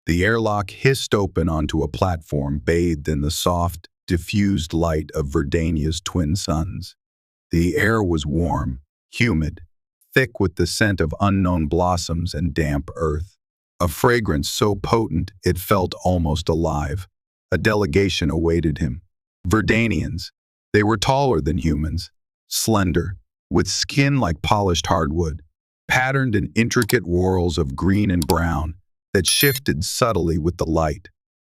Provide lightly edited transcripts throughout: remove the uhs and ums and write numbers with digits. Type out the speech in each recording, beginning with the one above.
The airlock hissed open onto a platform bathed in the soft, diffused light of Verdania's twin suns. The air was warm, humid, thick with the scent of unknown blossoms and damp earth. A fragrance so potent it felt almost alive. A delegation awaited him. Verdanians. They were taller than humans, slender, with skin like polished hardwood, patterned in intricate whorls of green and brown that shifted subtly with the light.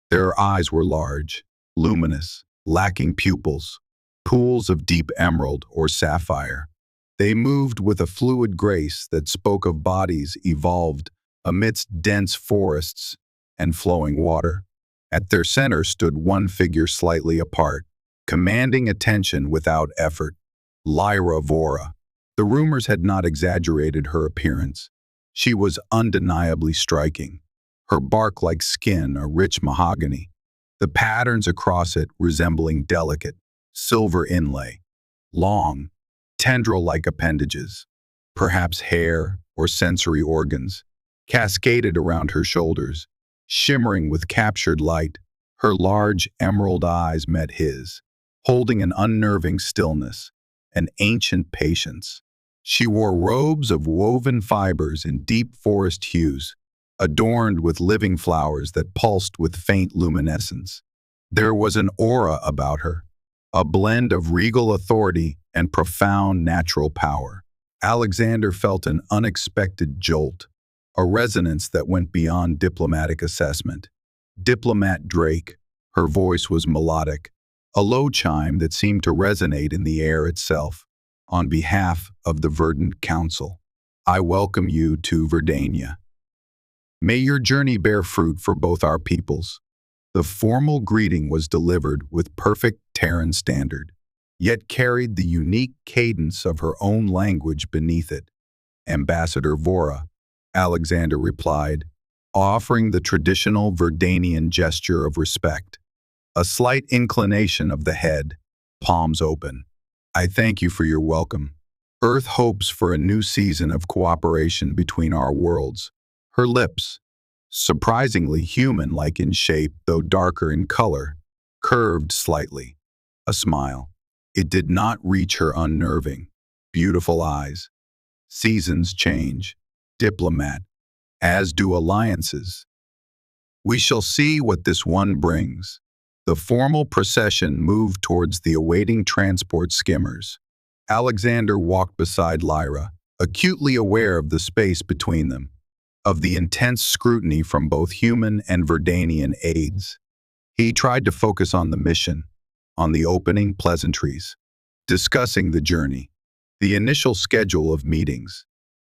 Their eyes were large, luminous, lacking pupils, pools of deep emerald or sapphire. They moved with a fluid grace that spoke of bodies evolved amidst dense forests and flowing water. At their center stood one figure slightly apart, commanding attention without effort. Lyra Vora. The rumors had not exaggerated her appearance. She was undeniably striking, her bark-like skin a rich mahogany, the patterns across it resembling delicate, silver inlay, long, tendril-like appendages, perhaps hair or sensory organs, cascaded around her shoulders, shimmering with captured light. Her large emerald eyes met his, holding an unnerving stillness, an ancient patience. She wore robes of woven fibers in deep forest hues, adorned with living flowers that pulsed with faint luminescence. There was an aura about her, a blend of regal authority and profound natural power. Alexander felt an unexpected jolt, a resonance that went beyond diplomatic assessment. Diplomat Drake, her voice was melodic, a low chime that seemed to resonate in the air itself. On behalf of the Verdant Council, I welcome you to Verdania. May your journey bear fruit for both our peoples. The formal greeting was delivered with perfect Terran standard, yet carried the unique cadence of her own language beneath it. Ambassador Vora, Alexander replied, offering the traditional Verdanian gesture of respect. A slight inclination of the head, palms open. I thank you for your welcome. Earth hopes for a new season of cooperation between our worlds. Her lips, surprisingly human-like in shape though darker in color, curved slightly. A smile. It did not reach her unnerving, beautiful eyes. Seasons change. Diplomat, as do alliances. We shall see what this one brings. The formal procession moved towards the awaiting transport skimmers. Alexander walked beside Lyra, acutely aware of the space between them, of the intense scrutiny from both human and Verdanian aides. He tried to focus on the mission, on the opening pleasantries, discussing the journey, the initial schedule of meetings.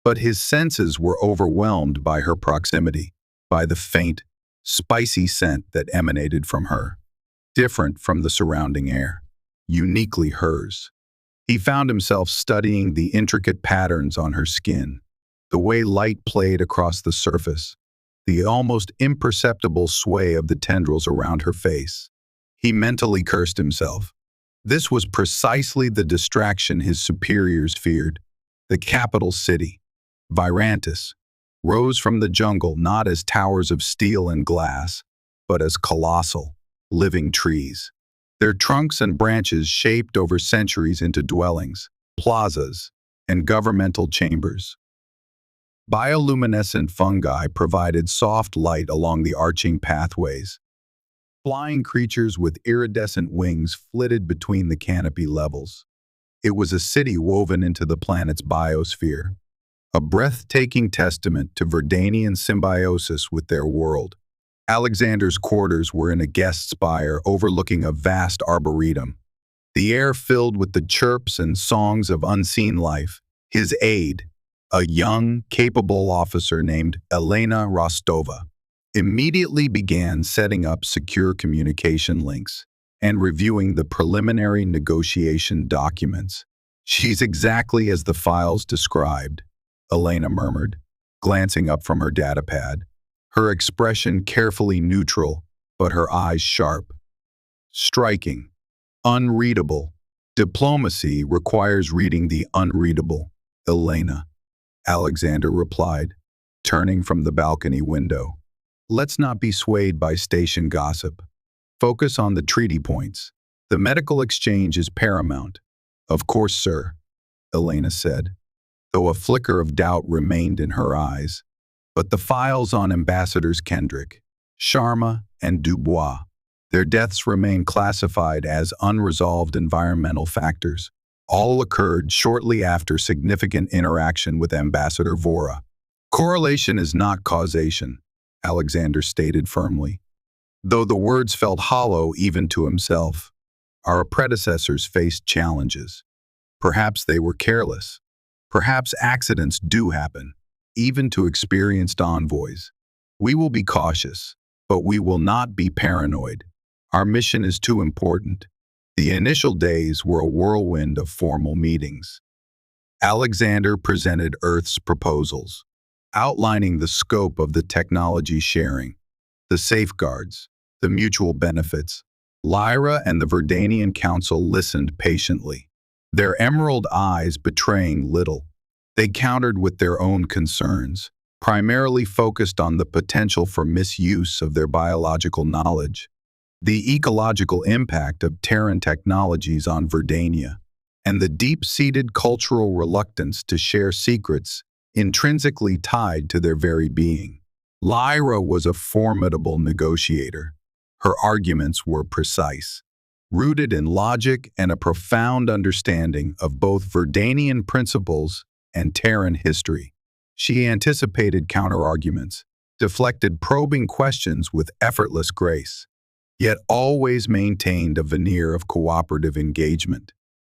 But his senses were overwhelmed by her proximity, by the faint, spicy scent that emanated from her. Different from the surrounding air, uniquely hers. He found himself studying the intricate patterns on her skin, the way light played across the surface, the almost imperceptible sway of the tendrils around her face. He mentally cursed himself. This was precisely the distraction his superiors feared. The capital city, Virantis, rose from the jungle not as towers of steel and glass, but as colossal, living trees. Their trunks and branches shaped over centuries into dwellings, plazas, and governmental chambers. Bioluminescent fungi provided soft light along the arching pathways. Flying creatures with iridescent wings flitted between the canopy levels. It was a city woven into the planet's biosphere, a breathtaking testament to Verdanian symbiosis with their world. Alexander's quarters were in a guest spire overlooking a vast arboretum, the air filled with the chirps and songs of unseen life. His aide, a young, capable officer named Elena Rostova, immediately began setting up secure communication links and reviewing the preliminary negotiation documents. She's exactly as the files described, Elena murmured, glancing up from her datapad, her expression carefully neutral, but her eyes sharp. Striking. Unreadable. Diplomacy requires reading the unreadable, Elena, Alexander replied, turning from the balcony window. let's not be swayed by station gossip. Focus on the treaty points. The medical exchange is paramount. Of course, sir, Elena said, though a flicker of doubt remained in her eyes. But the files on Ambassadors Kendrick, Sharma, and Dubois, their deaths remain classified as unresolved environmental factors. All occurred shortly after significant interaction with Ambassador Vora. Correlation is not causation, Alexander stated firmly. Though the words felt hollow even to himself, our predecessors faced challenges. Perhaps they were careless. Perhaps accidents do happen, even to experienced envoys. We will be cautious, but we will not be paranoid. Our mission is too important. The initial days were a whirlwind of formal meetings. Alexander presented Earth's proposals, outlining the scope of the technology sharing, the safeguards, the mutual benefits. Lyra and the Verdanian Council listened patiently, their emerald eyes betraying little. They countered with their own concerns, primarily focused on the potential for misuse of their biological knowledge, the ecological impact of Terran technologies on Verdania, and the deep-seated cultural reluctance to share secrets intrinsically tied to their very being. Lyra was a formidable negotiator. Her arguments were precise, rooted in logic and a profound understanding of both Verdanian principles and Terran history. She anticipated counterarguments, deflected probing questions with effortless grace, yet always maintained a veneer of cooperative engagement.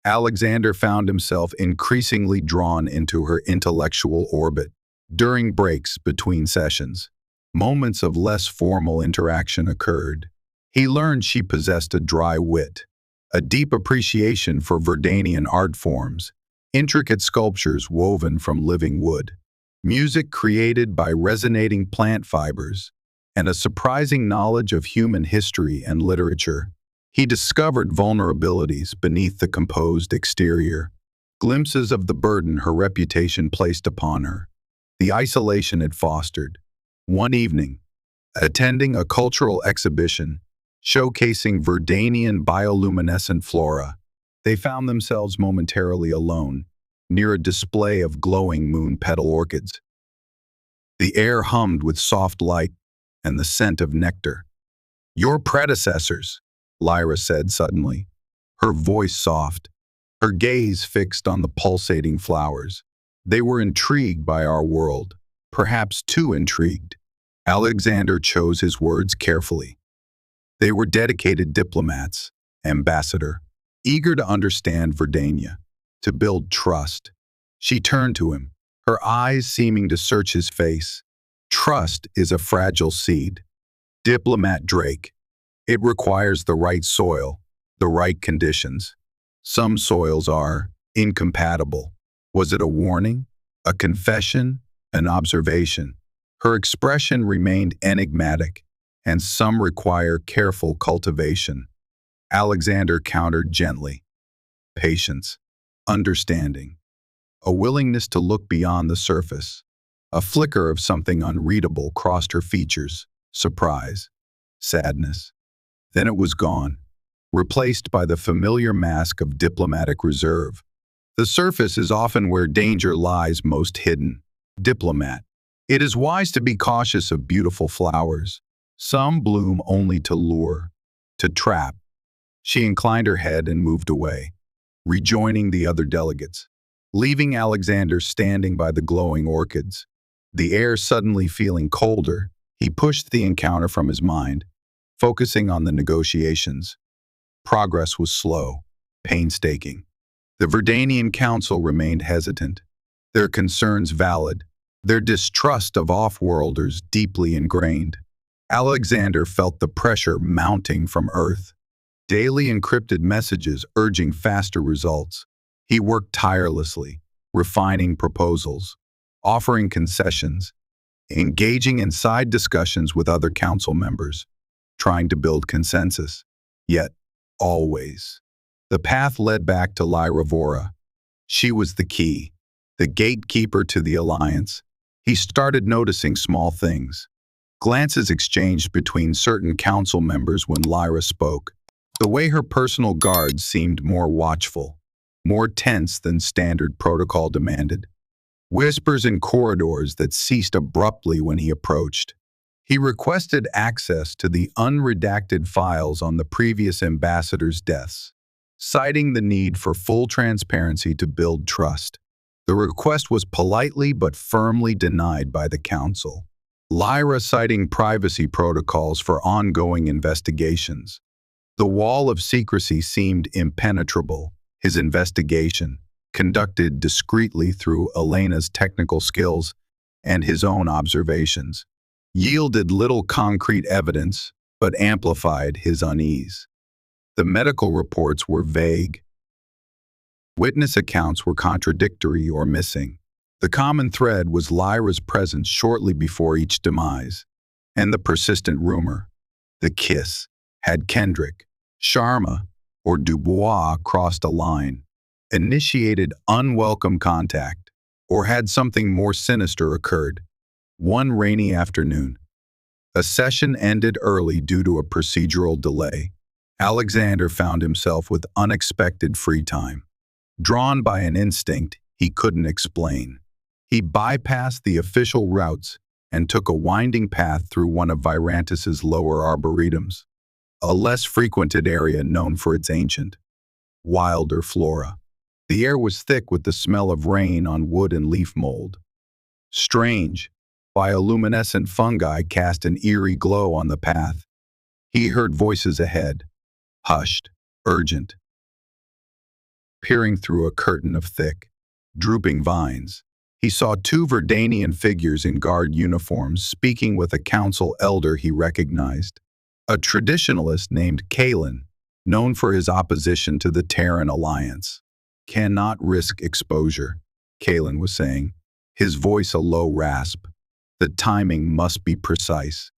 Alexander found himself increasingly drawn into her intellectual orbit. During breaks between sessions, moments of less formal interaction occurred. He learned she possessed a dry wit, a deep appreciation for Verdanian art forms, intricate sculptures woven from living wood, music created by resonating plant fibers, and a surprising knowledge of human history and literature. He discovered vulnerabilities beneath the composed exterior, glimpses of the burden her reputation placed upon her, the isolation it fostered. One evening, attending a cultural exhibition showcasing Verdanian bioluminescent flora, they found themselves momentarily alone near a display of glowing moon petal orchids. The air hummed with soft light and the scent of nectar. "Your predecessors," Lyra said suddenly, her voice soft, her gaze fixed on the pulsating flowers. "They were intrigued by our world, perhaps too intrigued." Alexander chose his words carefully. They were dedicated diplomats, ambassador, eager to understand Verdania, to build trust. She turned to him, her eyes seeming to search his face. Trust is a fragile seed. Diplomat Drake. It requires the right soil, the right conditions. Some soils are incompatible. Was it a warning, a confession, an observation? Her expression remained enigmatic, and some require careful cultivation. Alexander countered gently. Patience, understanding, a willingness to look beyond the surface. A flicker of something unreadable crossed her features, surprise, sadness. Then it was gone, replaced by the familiar mask of diplomatic reserve. The surface is often where danger lies most hidden. Diplomat. It is wise to be cautious of beautiful flowers. Some bloom only to lure, to trap. She inclined her head and moved away, rejoining the other delegates, leaving Alexander standing by the glowing orchids. The air suddenly feeling colder, he pushed the encounter from his mind, focusing on the negotiations. Progress was slow, painstaking. The Verdanian Council remained hesitant, their concerns valid, their distrust of off-worlders deeply ingrained. Alexander felt the pressure mounting from Earth. Daily encrypted messages urging faster results. He worked tirelessly, refining proposals, offering concessions, engaging in side discussions with other council members, trying to build consensus. Yet, always, the path led back to Lyra Vora. She was the key, the gatekeeper to the alliance. He started noticing small things, Glances exchanged between certain council members when Lyra spoke. The way her personal guards seemed more watchful, more tense than standard protocol demanded. Whispers in corridors that ceased abruptly when he approached. He requested access to the unredacted files on the previous ambassadors' deaths, citing the need for full transparency to build trust. The request was politely but firmly denied by the council. Lyra citing privacy protocols for ongoing investigations. The wall of secrecy seemed impenetrable. His investigation, conducted discreetly through Elena's technical skills and his own observations, yielded little concrete evidence but amplified his unease. The medical reports were vague. Witness accounts were contradictory or missing. The common thread was Lyra's presence shortly before each demise, and the persistent rumor, the kiss. Had Kendrick, Sharma, or Dubois crossed a line, initiated unwelcome contact, or had something more sinister occurred? One rainy afternoon, a session ended early due to a procedural delay. Alexander found himself with unexpected free time. Drawn by an instinct he couldn't explain, he bypassed the official routes and took a winding path through one of Virantis's lower arboretums, a less frequented area known for its ancient, wilder flora. The air was thick with the smell of rain on wood and leaf mold. Strange, bioluminescent fungi cast an eerie glow on the path. He heard voices ahead, hushed, urgent. Peering through a curtain of thick, drooping vines, he saw two Verdanian figures in guard uniforms speaking with a council elder he recognized. A traditionalist named Kalen, known for his opposition to the Terran alliance. Cannot risk exposure, Kalen was saying, his voice a low rasp. The timing must be precise.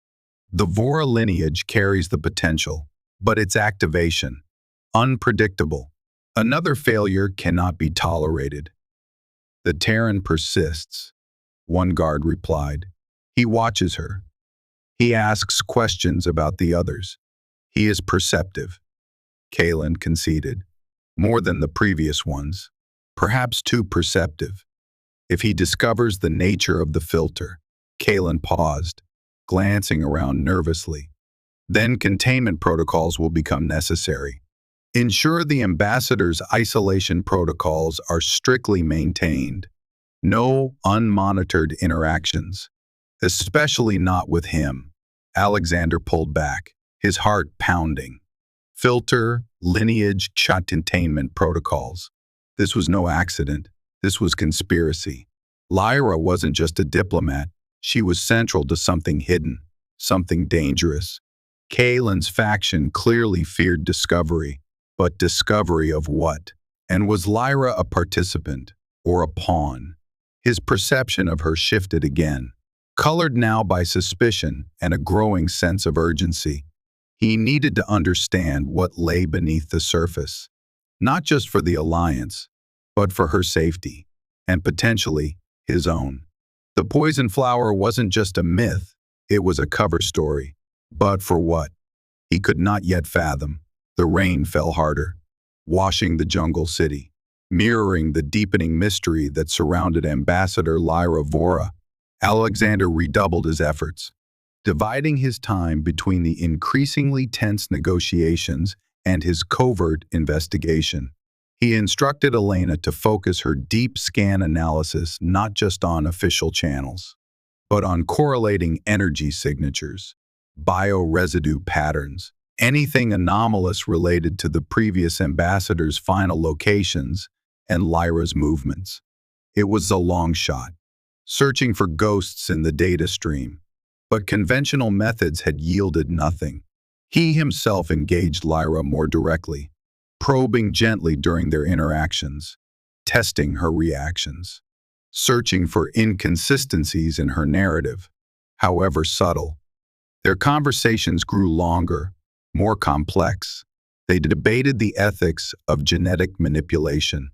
The Vora lineage carries the potential, but its activation, unpredictable. Another failure cannot be tolerated. The Terran persists, one guard replied. He watches her. He asks questions about the others. He is perceptive, Kalen conceded. More than the previous ones, perhaps too perceptive. If he discovers the nature of the filter, Kalen paused, glancing around nervously. Then containment protocols will become necessary. Ensure the ambassador's isolation protocols are strictly maintained. No unmonitored interactions, especially not with him. Alexander pulled back, his heart pounding. Filter, lineage, containment protocols. This was no accident. This was conspiracy. Lyra wasn't just a diplomat. She was central to something hidden, something dangerous. Kalen's faction clearly feared discovery. But discovery of what? And was Lyra a participant or a pawn? His perception of her shifted again, colored now by suspicion and a growing sense of urgency. He needed to understand what lay beneath the surface, not just for the alliance, but for her safety, and potentially his own. The poison flower wasn't just a myth, it was a cover story. But for what? He could not yet fathom. The rain fell harder, washing the jungle city, mirroring the deepening mystery that surrounded Ambassador Lyra Vora. Alexander redoubled his efforts, dividing his time between the increasingly tense negotiations and his covert investigation. He instructed Elena to focus her deep scan analysis not just on official channels, but on correlating energy signatures, bioresidue patterns, anything anomalous related to the previous ambassador's final locations and Lyra's movements. It was a long shot, searching for ghosts in the data stream, but conventional methods had yielded nothing. He himself engaged Lyra more directly, probing gently during their interactions, testing her reactions, searching for inconsistencies in her narrative, however subtle. Their conversations grew longer, more complex. They debated the ethics of genetic manipulation,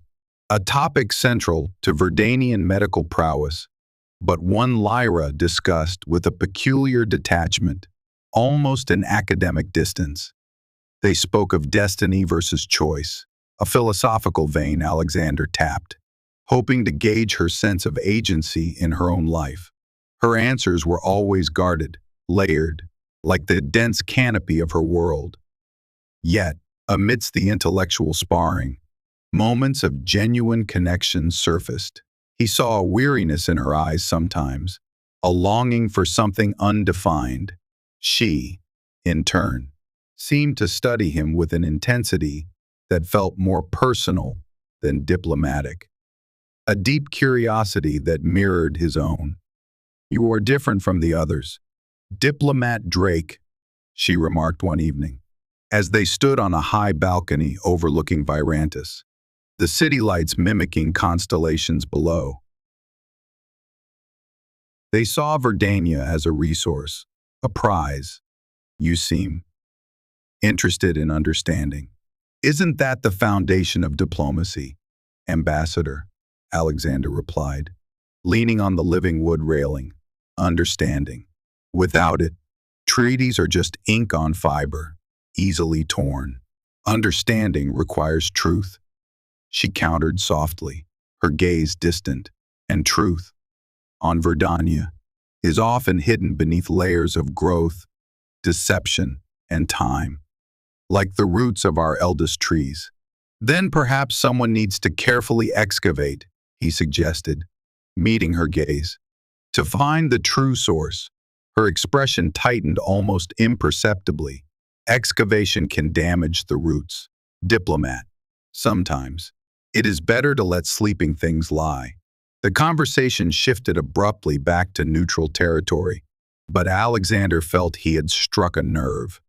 a topic central to Verdanian medical prowess. but one Lyra discussed with a peculiar detachment, almost an academic distance. They spoke of destiny versus choice, a philosophical vein Alexander tapped, hoping to gauge her sense of agency in her own life. Her answers were always guarded, layered, like the dense canopy of her world. Yet, amidst the intellectual sparring, moments of genuine connection surfaced. He saw a weariness in her eyes sometimes, a longing for something undefined. She, in turn, seemed to study him with an intensity that felt more personal than diplomatic, a deep curiosity that mirrored his own. "You are different from the others. Diplomat Drake," she remarked one evening, as they stood on a high balcony overlooking Virantis, the city lights mimicking constellations below. They saw Verdania as a resource, a prize. "You seem interested in understanding. Isn't that the foundation of diplomacy, Ambassador?" Alexander replied, leaning on the living wood railing. "Understanding. Without it, treaties are just ink on fiber, easily torn. Understanding requires truth," she countered softly, her gaze distant. "And truth, on Verdania, is often hidden beneath layers of growth, deception, and time, like the roots of our eldest trees. Then perhaps someone needs to carefully excavate," he suggested, meeting her gaze, "to find the true source." Her expression tightened almost imperceptibly. "Excavation can damage the roots. Diplomat. Sometimes it is better to let sleeping things lie." The conversation shifted abruptly back to neutral territory, but Alexander felt he had struck a nerve.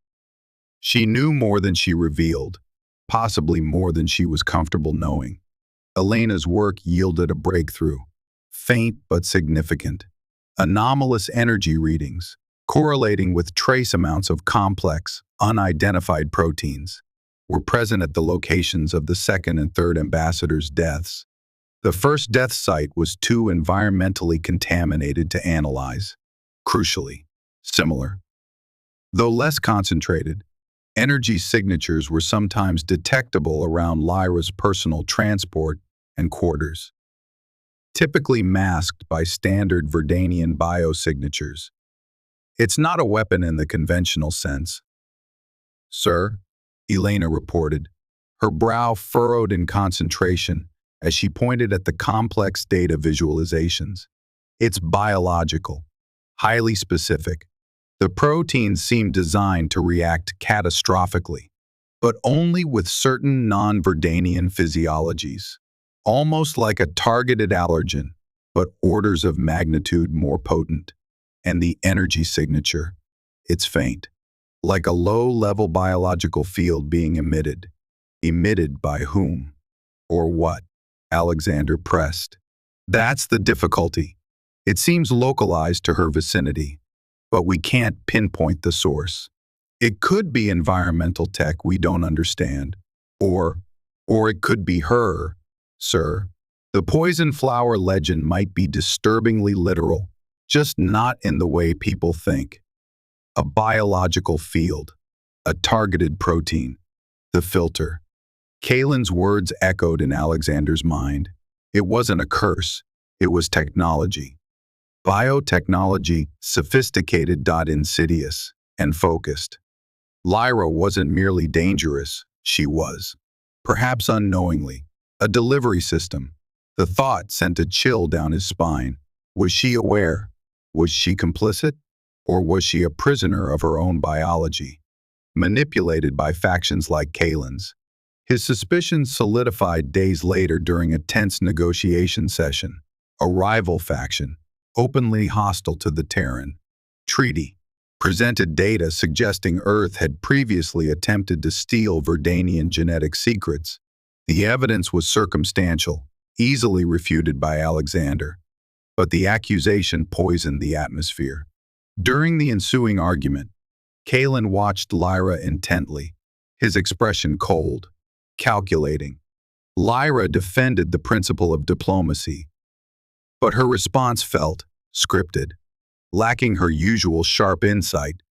She knew more than she revealed, possibly more than she was comfortable knowing. Elena's work yielded a breakthrough, faint but significant. Anomalous energy readings, correlating with trace amounts of complex, unidentified proteins, were present at the locations of the second and third ambassadors' deaths. The first death site was too environmentally contaminated to analyze. Crucially, similar, though less concentrated, energy signatures were sometimes detectable around Lyra's personal transport and quarters, typically masked by standard Verdanian biosignatures. "It's not a weapon in the conventional sense, sir," Elena reported, her brow furrowed in concentration as she pointed at the complex data visualizations. "It's biological, highly specific. The proteins seem designed to react catastrophically, but only with certain non-Verdanian physiologies. Almost like a targeted allergen, but orders of magnitude more potent. And the energy signature, it's faint, like a low-level biological field being emitted. Emitted by whom? Or what?" Alexander pressed. "That's the difficulty. It seems localized to her vicinity, but we can't pinpoint the source. It could be environmental tech we don't understand, or it could be her, sir. The poison flower legend might be disturbingly literal, just not in the way people think. A biological field, a targeted protein, the filter." Kalen's words echoed in Alexander's mind. It wasn't a curse, it was technology. Biotechnology, sophisticated, insidious, and focused. Lyra wasn't merely dangerous, she was, perhaps unknowingly, a delivery system. The thought sent a chill down his spine. Was she aware? Was she complicit? Or was she a prisoner of her own biology, manipulated by factions like Kalen's? His suspicions solidified days later during a tense negotiation session. A rival faction, openly hostile to the Terran Treaty, presented data suggesting Earth had previously attempted to steal Verdanian genetic secrets. The evidence was circumstantial, easily refuted by Alexander, but the accusation poisoned the atmosphere. During the ensuing argument, Kalen watched Lyra intently, his expression cold, calculating. Lyra defended the principle of diplomacy, but her response felt scripted, lacking her usual sharp insight.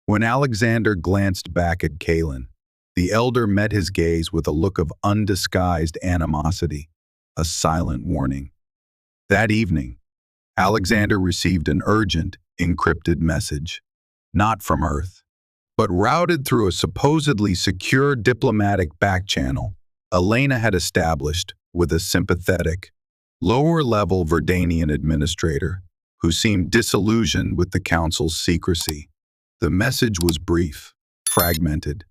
When Alexander glanced back at Kalen, the elder met his gaze with a look of undisguised animosity, a silent warning. That evening, Alexander received an urgent, encrypted message, not from Earth, but routed through a supposedly secure diplomatic backchannel Elena had established with a sympathetic, lower-level Verdanian administrator who seemed disillusioned with the council's secrecy. The message was brief, fragmented.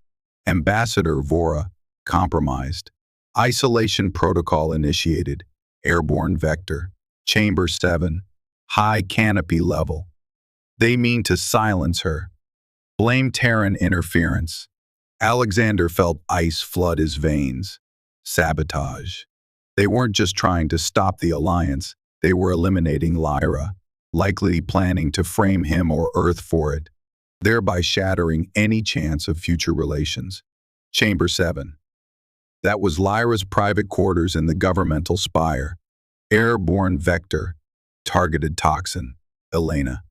Ambassador Vora, compromised. Isolation protocol initiated. Airborne vector. Chamber 7. High canopy level. They mean to silence her. Blame Terran interference. Alexander felt ice flood his veins. Sabotage. They weren't just trying to stop the alliance, they were eliminating Lyra, likely planning to frame him or Earth for it, thereby shattering any chance of future relations. Chamber 7. That was Lyra's private quarters in the governmental spire. Airborne vector. Targeted toxin. Elena.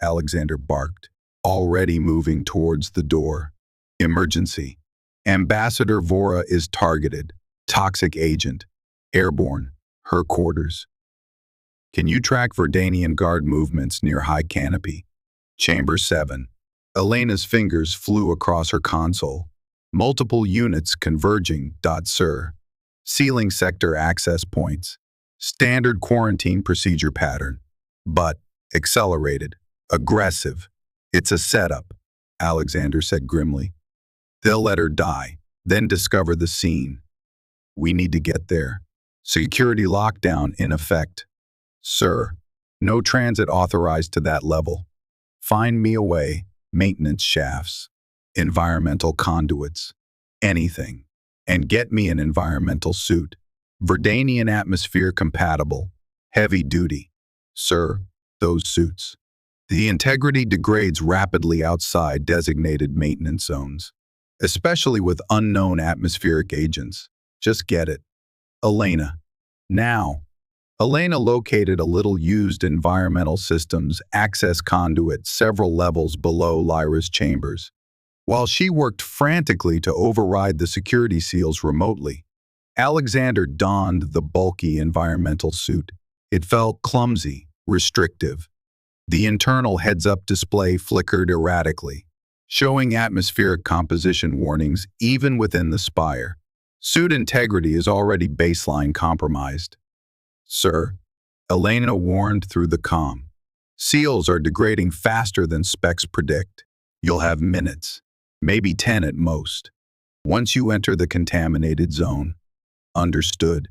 Alexander barked, already moving towards the door. Emergency. Ambassador Vora is targeted. Toxic agent. Airborne. Her quarters. Can you track Verdanian guard movements near high canopy? Chamber 7. Elena's fingers flew across her console. Multiple units converging. Sir. Sealing sector access points. Standard quarantine procedure pattern. But accelerated. Aggressive. It's a setup, Alexander said grimly. They'll let her die, then discover the scene. We need to get there. Security lockdown in effect. Sir, no transit authorized to that level. Find me a way. Maintenance shafts. Environmental conduits. Anything. And get me an environmental suit. Verdanian atmosphere compatible. Heavy duty. Sir, those suits. The integrity degrades rapidly outside designated maintenance zones, especially with unknown atmospheric agents. Just get it. Elena. Now. Elena located a little-used environmental systems access conduit several levels below Lyra's chambers. While she worked frantically to override the security seals remotely, Alexander donned the bulky environmental suit. It felt clumsy, restrictive. The internal heads-up display flickered erratically, showing atmospheric composition warnings even within the spire. Suit integrity is already baseline compromised. Sir, Elena warned through the comm. Seals are degrading faster than specs predict. You'll have minutes, maybe 10 at most. Once you enter the contaminated zone. Understood.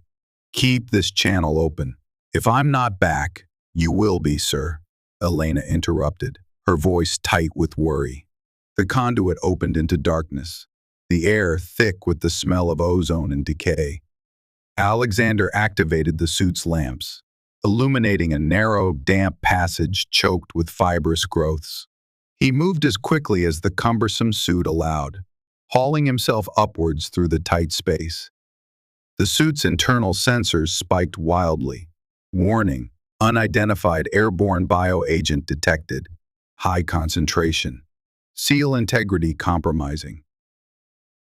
Keep this channel open. If I'm not back, you will be, sir. Elena interrupted, her voice tight with worry. The conduit opened into darkness, the air thick with the smell of ozone and decay. Alexander activated the suit's lamps, illuminating a narrow, damp passage choked with fibrous growths. He moved as quickly as the cumbersome suit allowed, hauling himself upwards through the tight space. The suit's internal sensors spiked wildly. Warning. Unidentified airborne bioagent detected. High concentration. Seal integrity compromising.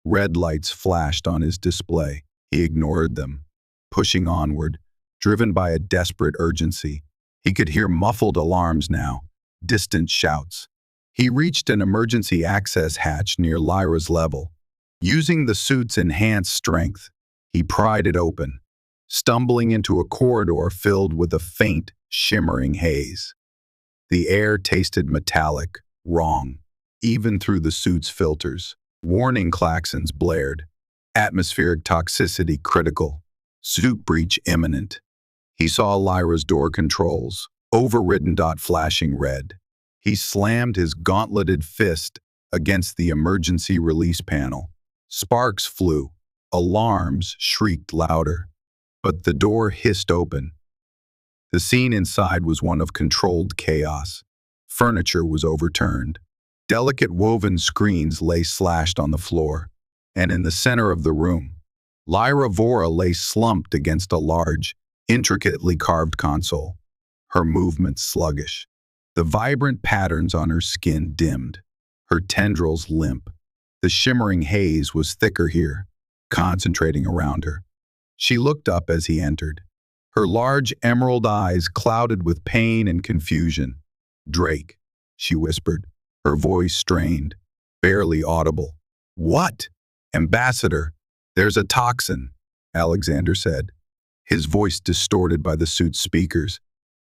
Red lights flashed on his display. He ignored them, pushing onward, driven by a desperate urgency. He could hear muffled alarms now, distant shouts. He reached an emergency access hatch near Lyra's level. Using the suit's enhanced strength, he pried it open, stumbling into a corridor filled with a faint, shimmering haze. The air tasted metallic, wrong, even through the suit's filters. Warning klaxons blared. Atmospheric toxicity critical. Suit breach imminent. He saw Lyra's door controls, overridden. Flashing red. He slammed his gauntleted fist against the emergency release panel. Sparks flew. Alarms shrieked louder. But the door hissed open. The scene inside was one of controlled chaos. Furniture was overturned. Delicate woven screens lay slashed on the floor, and in the center of the room, Lyra Vora lay slumped against a large, intricately carved console. her movements sluggish. The vibrant patterns on her skin dimmed, her tendrils limp. The shimmering haze was thicker here, concentrating around her. She looked up as he entered, her large emerald eyes clouded with pain and confusion. "Drake," she whispered, her voice strained, barely audible. "What?" "Ambassador, there's a toxin," Alexander said, his voice distorted by the suit's speakers.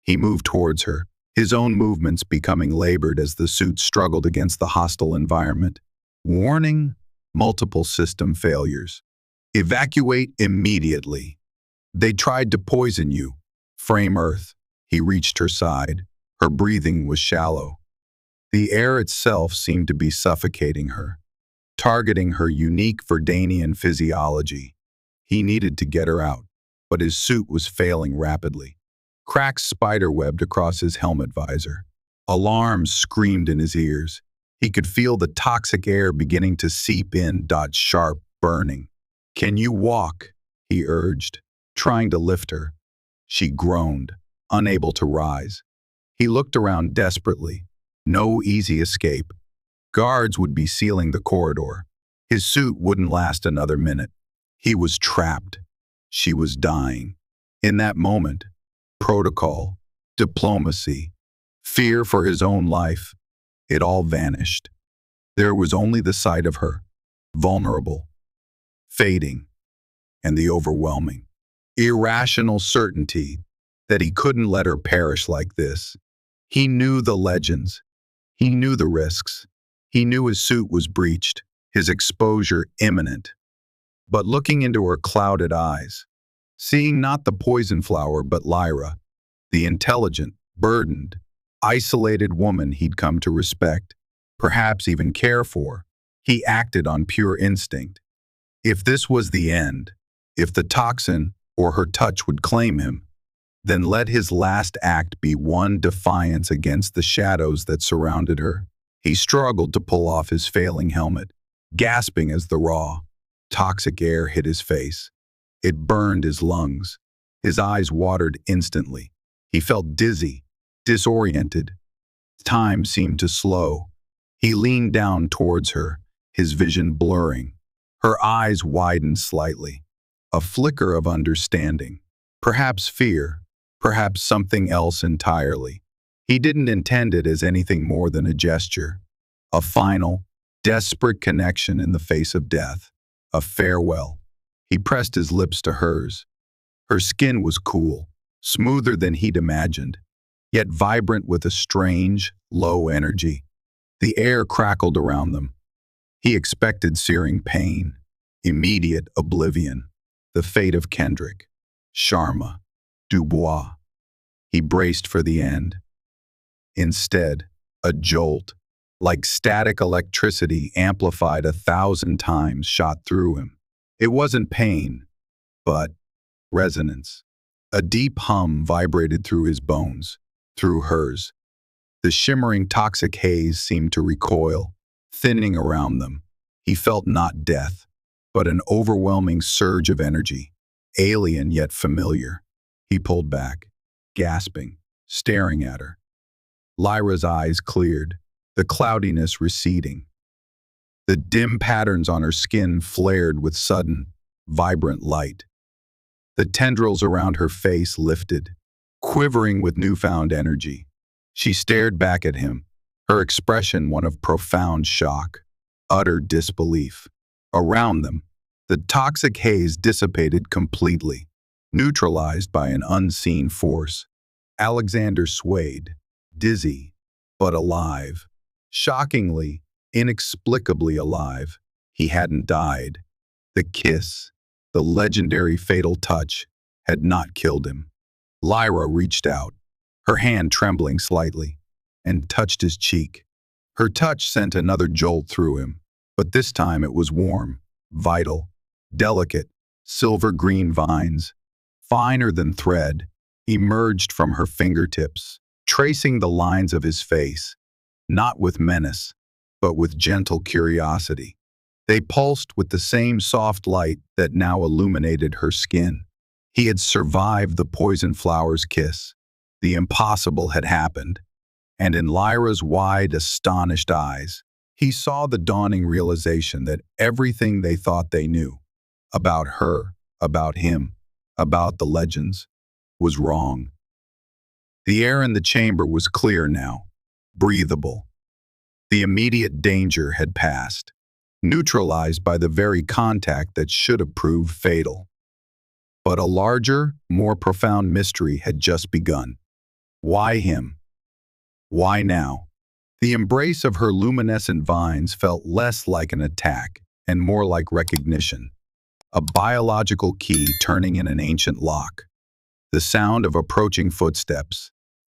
He moved towards her, his own movements becoming labored as the suit struggled against the hostile environment. "Warning, multiple system failures. Evacuate immediately. They tried to poison you. Frame Earth." He reached her side. Her breathing was shallow. The air itself seemed to be suffocating her, targeting her unique Verdanian physiology. He needed to get her out, but his suit was failing rapidly. Cracks spiderwebbed across his helmet visor. Alarms screamed in his ears. He could feel the toxic air beginning to seep in, sharp, burning. "Can you walk?" he urged, trying to lift her. She groaned, unable to rise. He looked around desperately. No easy escape. Guards would be sealing the corridor. His suit wouldn't last another minute. He was trapped. She was dying. In that moment, protocol, diplomacy, fear for his own life, it all vanished. There was only the sight of her, vulnerable, fading, and the overwhelming, irrational certainty that he couldn't let her perish like this. He knew the legends. He knew the risks. He knew his suit was breached, his exposure imminent. But looking into her clouded eyes, seeing not the poison flower but Lyra, the intelligent, burdened, isolated woman he'd come to respect, perhaps even care for, he acted on pure instinct. If this was the end, if the toxin or her touch would claim him, then let his last act be one defiance against the shadows that surrounded her. He struggled to pull off his failing helmet, gasping as the raw, toxic air hit his face. It burned his lungs. His eyes watered instantly. He felt dizzy, disoriented. Time seemed to slow. He leaned down towards her, his vision blurring. Her eyes widened slightly. A flicker of understanding. Perhaps fear. Perhaps something else entirely. He didn't intend it as anything more than a gesture. A final, desperate connection in the face of death. A farewell. He pressed his lips to hers. Her skin was cool, smoother than he'd imagined, yet vibrant with a strange, low energy. The air crackled around them. He expected searing pain, immediate oblivion, the fate of Kendrick, Sharma, Dubois. He braced for the end. Instead, a jolt, like static electricity amplified 1,000 times, shot through him. It wasn't pain, but resonance. A deep hum vibrated through his bones, through hers. The shimmering toxic haze seemed to recoil, thinning around them. He felt not death, but an overwhelming surge of energy, alien yet familiar. He pulled back, gasping, staring at her. Lyra's eyes cleared, the cloudiness receding. The dim patterns on her skin flared with sudden, vibrant light. The tendrils around her face lifted, quivering with newfound energy. She stared back at him, her expression one of profound shock, utter disbelief. Around them, the toxic haze dissipated completely, neutralized by an unseen force. Alexander swayed, dizzy, but alive. Shockingly, inexplicably alive. He hadn't died. The kiss, the legendary fatal touch, had not killed him. Lyra reached out, her hand trembling slightly, and touched his cheek. Her touch sent another jolt through him, but this time it was warm, vital, delicate. Silver-green vines, finer than thread, emerged from her fingertips, tracing the lines of his face, not with menace, but with gentle curiosity. They pulsed with the same soft light that now illuminated her skin. He had survived the poison flower's kiss. The impossible had happened, and in Lyra's wide, astonished eyes, he saw the dawning realization that everything they thought they knew about her, about him, about the legends, was wrong. The air in the chamber was clear now, breathable. The immediate danger had passed, neutralized by the very contact that should have proved fatal. But a larger, more profound mystery had just begun. Why him? Why now? The embrace of her luminescent vines felt less like an attack and more like recognition, a biological key turning in an ancient lock. The sound of approaching footsteps,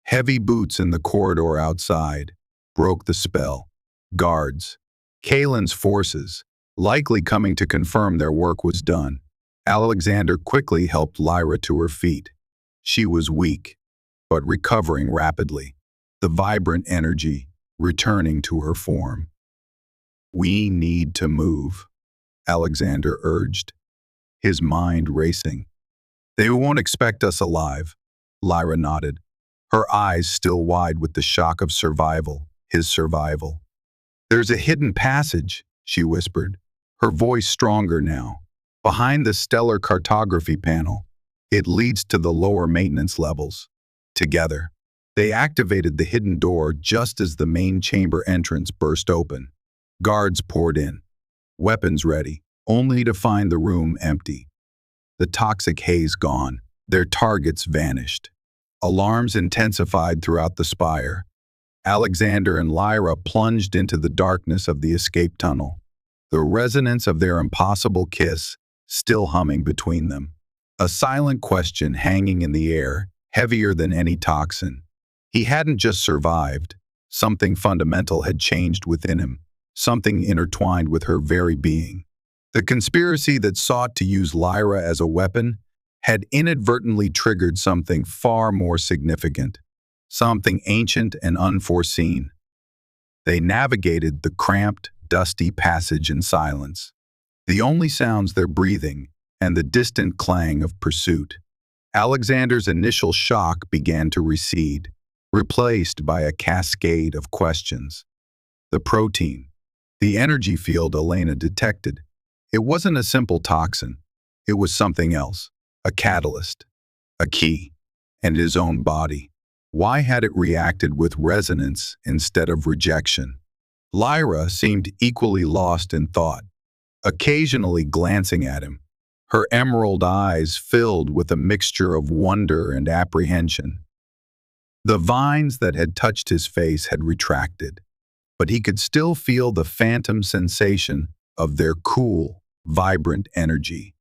heavy boots in the corridor outside, broke the spell. Guards, Kalen's forces, likely coming to confirm their work was done. Alexander quickly helped Lyra to her feet. She was weak, but recovering rapidly, the vibrant energy returning to her form. "We need to move," Alexander urged, his mind racing. "They won't expect us alive," Lyra nodded, her eyes still wide with the shock of survival, his survival. "There's a hidden passage," she whispered, her voice stronger now. "Behind the stellar cartography panel, it leads to the lower maintenance levels." Together, they activated the hidden door just as the main chamber entrance burst open. Guards poured in, weapons ready, only to find the room empty. The toxic haze gone, their targets vanished. Alarms intensified throughout the spire. Alexander and Lyra plunged into the darkness of the escape tunnel, the resonance of their impossible kiss still humming between them. A silent question hanging in the air, heavier than any toxin. He hadn't just survived. Something fundamental had changed within him, something intertwined with her very being. The conspiracy that sought to use Lyra as a weapon had inadvertently triggered something far more significant, something ancient and unforeseen. They navigated the cramped, dusty passage in silence, the only sounds their breathing and the distant clang of pursuit. Alexander's initial shock began to recede, replaced by a cascade of questions. The protein, the energy field Elena detected, it wasn't a simple toxin. It was something else, a catalyst, a key, and his own body. Why had it reacted with resonance instead of rejection? Lyra seemed equally lost in thought, occasionally glancing at him, her emerald eyes filled with a mixture of wonder and apprehension. The vines that had touched his face had retracted, but he could still feel the phantom sensation of their cool, vibrant energy.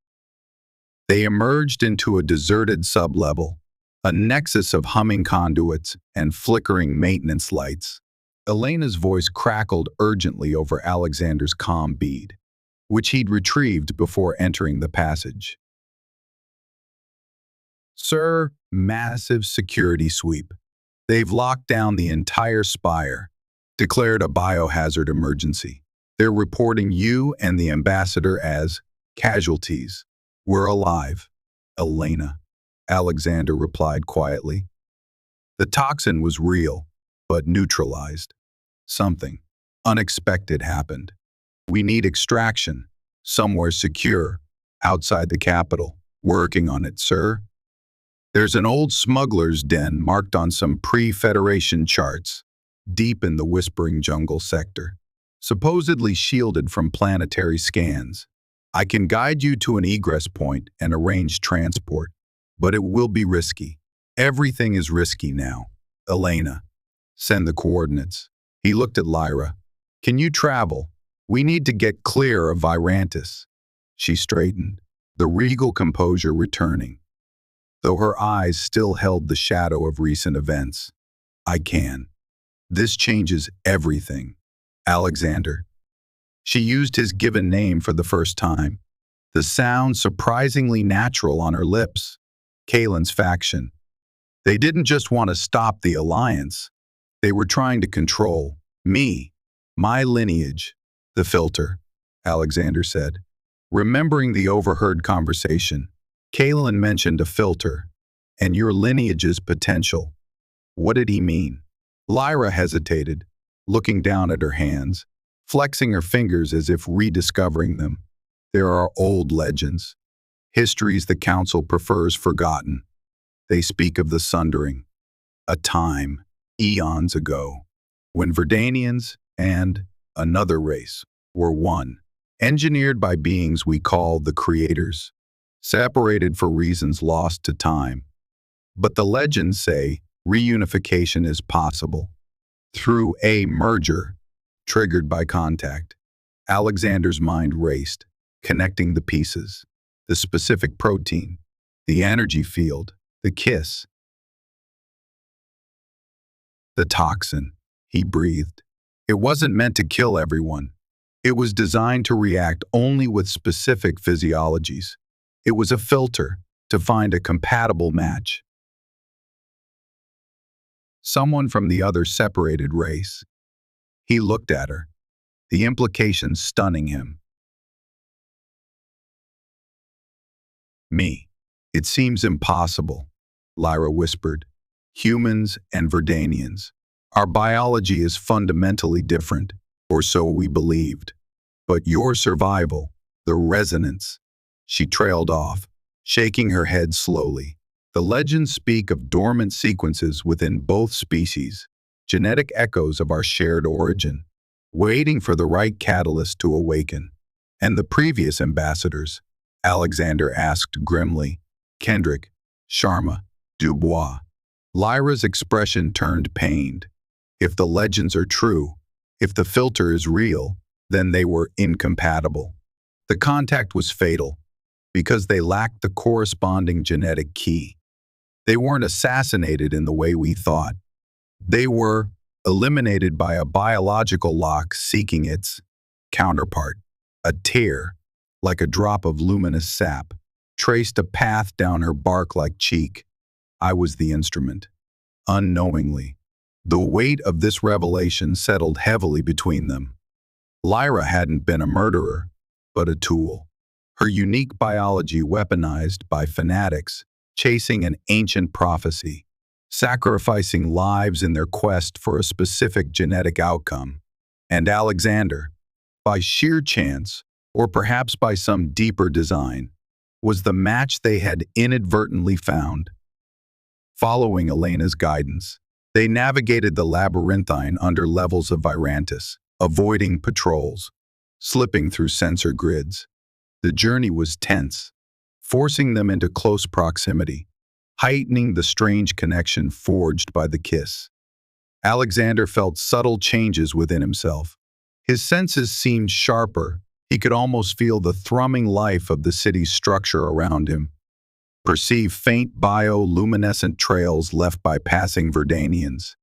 They emerged into a deserted sublevel, a nexus of humming conduits and flickering maintenance lights. Elena's voice crackled urgently over Alexander's calm bead, which he'd retrieved before entering the passage. "Sir, massive security sweep. They've locked down the entire spire, declared a biohazard emergency. They're reporting you and the ambassador as casualties. We're alive, Elena," Alexander replied quietly. The toxin was real, but neutralized. Something unexpected happened. "We need extraction, somewhere secure, outside the capital. Working on it, sir. There's an old smuggler's den marked on some pre-Federation charts, deep in the Whispering Jungle sector, supposedly shielded from planetary scans. I can guide you to an egress point and arrange transport, but it will be risky. Everything is risky now. Elena, send the coordinates." He looked at Lyra. "Can you travel? We need to get clear of Virantis." She straightened, the regal composure returning, though her eyes still held the shadow of recent events. "I can. This changes everything. Alexander." She used his given name for the first time, the sound surprisingly natural on her lips. Kalen's faction. They didn't just want to stop the alliance. They were trying to control me, my lineage. "The filter," Alexander said. Remembering the overheard conversation, Kalen mentioned a filter, and your lineage's potential. What did he mean? Lyra hesitated, looking down at her hands, flexing her fingers as if rediscovering them. There are old legends, histories the Council prefers forgotten. They speak of the Sundering, a time, eons ago, when Verdanians and another race were one, engineered by beings we call the Creators, separated for reasons lost to time. But the legends say reunification is possible through a merger triggered by contact. Alexander's mind raced, connecting the pieces, the specific protein, the energy field, the kiss, the toxin. He breathed. It wasn't meant to kill everyone. It was designed to react only with specific physiologies. It was a filter to find a compatible match. Someone from the other separated race. He looked at her, the implications stunning him. Me. It seems impossible, Lyra whispered. Humans and Verdanians. Our biology is fundamentally different, or so we believed. But your survival, the resonance. She trailed off, shaking her head slowly. The legends speak of dormant sequences within both species, genetic echoes of our shared origin, waiting for the right catalyst to awaken. And the previous ambassadors, Alexander asked grimly, Kendrick, Sharma, Dubois. Lyra's expression turned pained. If the legends are true, if the filter is real, then they were incompatible. The contact was fatal, because they lacked the corresponding genetic key. They weren't assassinated in the way we thought. They were eliminated by a biological lock seeking its counterpart. A tear, like a drop of luminous sap, traced a path down her bark-like cheek. I was the instrument. Unknowingly, the weight of this revelation settled heavily between them. Lyra hadn't been a murderer, but a tool. Her unique biology weaponized by fanatics, chasing an ancient prophecy, sacrificing lives in their quest for a specific genetic outcome. And Alexander, by sheer chance, or perhaps by some deeper design, was the match they had inadvertently found. Following Elena's guidance, they navigated the labyrinthine underlevels of Virantis, avoiding patrols, slipping through sensor grids. The journey was tense, forcing them into close proximity, heightening the strange connection forged by the kiss. Alexander felt subtle changes within himself. His senses seemed sharper. He could almost feel the thrumming life of the city's structure around him, perceive faint bioluminescent trails left by passing Verdanians.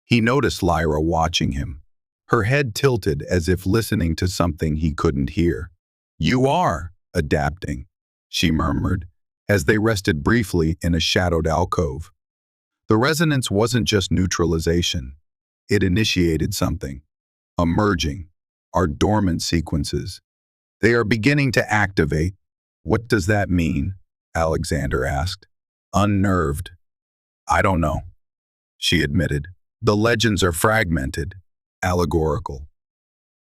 He noticed Lyra watching him, her head tilted as if listening to something he couldn't hear. You are adapting, she murmured, as they rested briefly in a shadowed alcove. The resonance wasn't just neutralization. It initiated something. A merging. Our dormant sequences. They are beginning to activate. What does that mean? Alexander asked. Unnerved. I don't know, she admitted. The legends are fragmented, allegorical.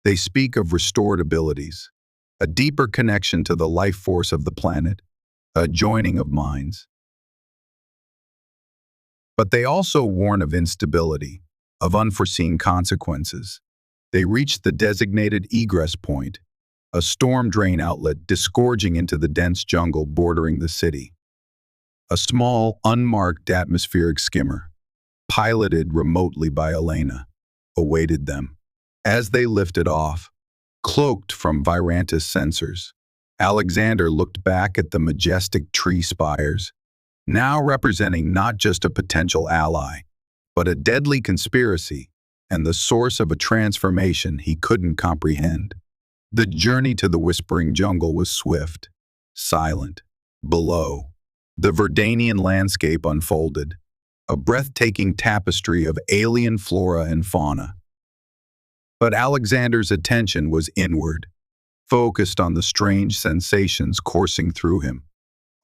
They speak of restored abilities, a deeper connection to the life force of the planet, a joining of minds. But they also warn of instability, of unforeseen consequences. They reached the designated egress point, a storm drain outlet disgorging into the dense jungle bordering the city. A small, unmarked atmospheric skimmer, piloted remotely by Elena, awaited them. As they lifted off, cloaked from Virantis sensors, Alexander looked back at the majestic tree spires, now representing not just a potential ally, but a deadly conspiracy and the source of a transformation he couldn't comprehend. The journey to the Whispering Jungle was swift, silent. Below, the Verdanian landscape unfolded, a breathtaking tapestry of alien flora and fauna. But Alexander's attention was inward, focused on the strange sensations coursing through him.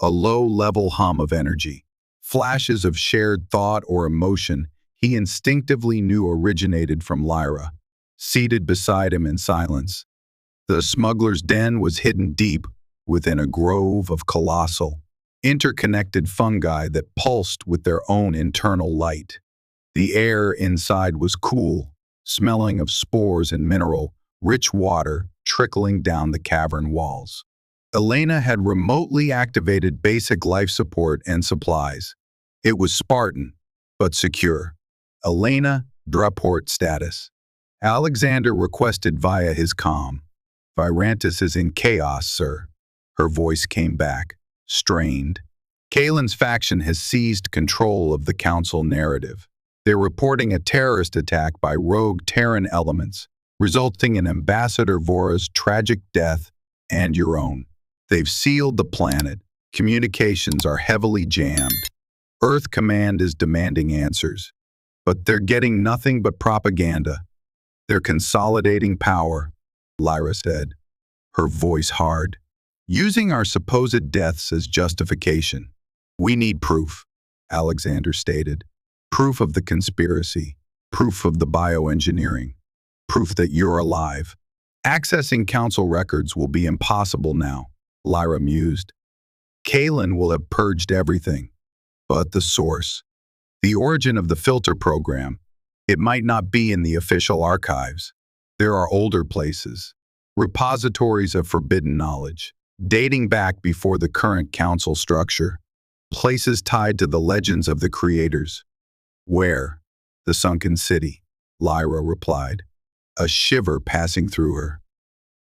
A low-level hum of energy, flashes of shared thought or emotion he instinctively knew originated from Lyra, seated beside him in silence. The smuggler's den was hidden deep within a grove of colossal, interconnected fungi that pulsed with their own internal light. The air inside was cool, smelling of spores and mineral, rich water trickling down the cavern walls. Elena had remotely activated basic life support and supplies. It was Spartan, but secure. Elena, Draport status. Alexander requested via his comm. Virantis is in chaos, sir. Her voice came back, strained. Kalen's faction has seized control of the council narrative. They're reporting a terrorist attack by rogue Terran elements, resulting in Ambassador Vora's tragic death and your own. They've sealed the planet. Communications are heavily jammed. Earth Command is demanding answers, but they're getting nothing but propaganda. They're consolidating power, Lyra said, her voice hard, using our supposed deaths as justification. We need proof, Alexander stated. Proof of the conspiracy, proof of the bioengineering, proof that you're alive. Accessing council records will be impossible now, Lyra mused. Kalen will have purged everything. But the source, the origin of the filter program, it might not be in the official archives. There are older places, repositories of forbidden knowledge, dating back before the current council structure, places tied to the legends of the creators. Where? The sunken city, Lyra replied, a shiver passing through her.